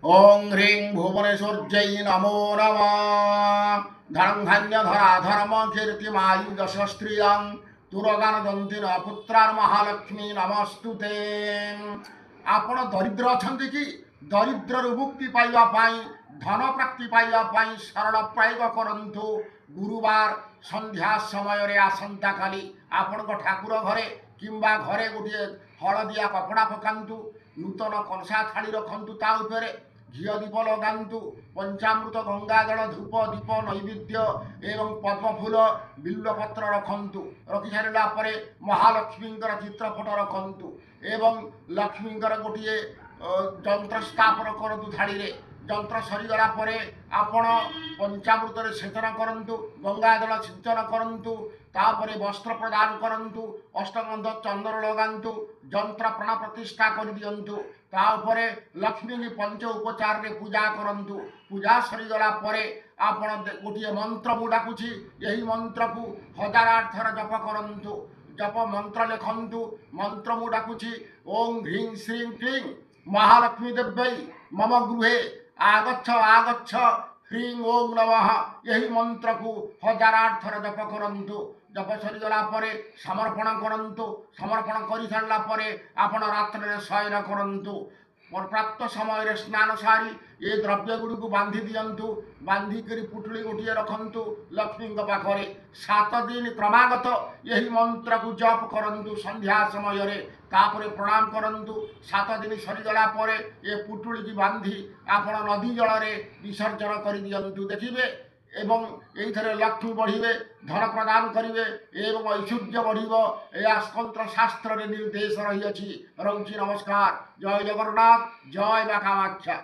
ওং হ্রিং ভুবনেশ্বর্যৈ নমো নমঃ। ধরং ধান্যধরা ধর্ম কীর্তিমায়ু যশ স্ত্রিয়ং তুরগান দন্তিন পুত্রার মহালক্ষ্মী নমস্তুতে। ଆପଣ ଦରିଦ୍ର ଅଛନ୍ତି କି? ଦରିଦ୍ରରୁ ମୁକ୍ତି ପାଇବା ପାଇଁ, ଧନ ପ୍ରାପ୍ତି ପାଇବା ପାଇଁ ସରଳ ପ୍ରୟୋଗ କରନ୍ତୁ। ଗୁରୁବାର ସନ୍ଧ୍ୟା ସମୟରେ ଆସନ୍ତାକାଲି ଆପଣଙ୍କ ଠାକୁର ଘରେ କିମ୍ବା ଘରେ ଗୋଟିଏ ହଳଦିଆ କପଡ଼ା ପକାନ୍ତୁ, ନୂତନ କଂସା ଥାଳି ରଖନ୍ତୁ, ତା ଉପରେ ଘିଅ ଦୀପ ଲଗାନ୍ତୁ, ପଞ୍ଚାମୃତ ଗଙ୍ଗାଜଳ ଧୂପ ଦୀପ ନୈବେଦ୍ୟ ଏବଂ ପଦ୍ମଫୁଲ ବିଲ୍ୱପତ୍ର ରଖନ୍ତୁ। ରଖିସାରିଲା ପରେ ମହାଲକ୍ଷ୍ମୀଙ୍କର ଚିତ୍ରପଟ ରଖନ୍ତୁ ଏବଂ ଲକ୍ଷ୍ମୀଙ୍କର ଗୋଟିଏ ଯନ୍ତ୍ର ସ୍ଥାପନ କରନ୍ତୁ ଥାଳିରେ। ଯନ୍ତ୍ର ସରିଗଲା ପରେ ଆପଣ ପଞ୍ଚାମୃତରେ ସେଚନ କରନ୍ତୁ, ଗଙ୍ଗାଜଳ ସିଞ୍ଚନ କରନ୍ତୁ, ତାପରେ ବସ୍ତ୍ର ପ୍ରଦାନ କରନ୍ତୁ, ଅଷ୍ଟଗନ୍ଧ ଚନ୍ଦନ ଲଗାନ୍ତୁ, ଯନ୍ତ୍ର ପ୍ରାଣ ପ୍ରତିଷ୍ଠା କରିଦିଅନ୍ତୁ। ତା ଉପରେ ଲକ୍ଷ୍ମୀଙ୍କୁ ପଞ୍ଚ ଉପଚାରରେ ପୂଜା କରନ୍ତୁ। ପୂଜା ସରିଗଲା ପରେ ଆପଣ ଗୋଟିଏ ମନ୍ତ୍ର ମୁଁ ଡାକୁଛି, ଏହି ମନ୍ତ୍ରକୁ 1008 ଥର ଜପ କରନ୍ତୁ। ଜପ ମନ୍ତ୍ର ଲେଖନ୍ତୁ। ମନ୍ତ୍ର ମୁଁ ଡାକୁଛି, ଓಂ ହ୍ରିଂ ଶ୍ରୀଂ କ୍ଲିଂ ମହାଲକ୍ଷ୍ମୀ ଦେବ୍ୟೈ ମମ ଗୃହେ ଆଗଚ୍ଛ ଆଗଚ୍ଛ ହ୍ରିଂ ଓಂ ନମଃ। ଏହି ମନ୍ତ୍ରକୁ 1008 ଥର ଜପ କରନ୍ତୁ। ଜପ ସରିଗଲା ପରେ ସମର୍ପଣ କରନ୍ତୁ। ସମର୍ପଣ କରିସାରିଲା ପରେ ଆପଣ ରାତ୍ରରେ ଶୟନ କରନ୍ତୁ। ପ୍ରାପ୍ତ ସମୟରେ ସ୍ନାନ ସାରି ଏ ଦ୍ରବ୍ୟ ଗୁଡ଼ିକୁ ବାନ୍ଧି ଦିଅନ୍ତୁ। ବାନ୍ଧିକରି ପୁଟୁଳି ଗୋଟିଏ ରଖନ୍ତୁ ଲକ୍ଷ୍ମୀଙ୍କ ପାଖରେ। 7 ଦିନ କ୍ରମାଗତ ଏହି ମନ୍ତ୍ରକୁ ଜପ କରନ୍ତୁ ସନ୍ଧ୍ୟା ସମୟରେ। ତାପରେ ପ୍ରଣାମ କରନ୍ତୁ। 7 ଦିନ ସରିଗଲା ପରେ ଏ ପୁଟୁଳିକି ବାନ୍ଧି ଆପଣ ନଦୀ ଜଳରେ ବିସର୍ଜନ କରିଦିଅନ୍ତୁ। ଦେଖିବେ ଏବଂ ଏଇଥିରେ ଲକ୍ଷ୍ମୀ ବଢ଼ିବେ, ଧନ ପ୍ରଦାନ କରିବେ ଏବଂ ଐଶ୍ୱର୍ଯ୍ୟ ବଢ଼ିବ। ଏହା ସ୍କନ୍ତ୍ର ଶାସ୍ତ୍ରରେ ନିର୍ଦ୍ଦେଶ ରହିଅଛି। ରହୁଛି ନମସ୍କାର। ଜୟ ଜଗନ୍ନାଥ, ଜୟ ମା କାମାକ୍ଷା।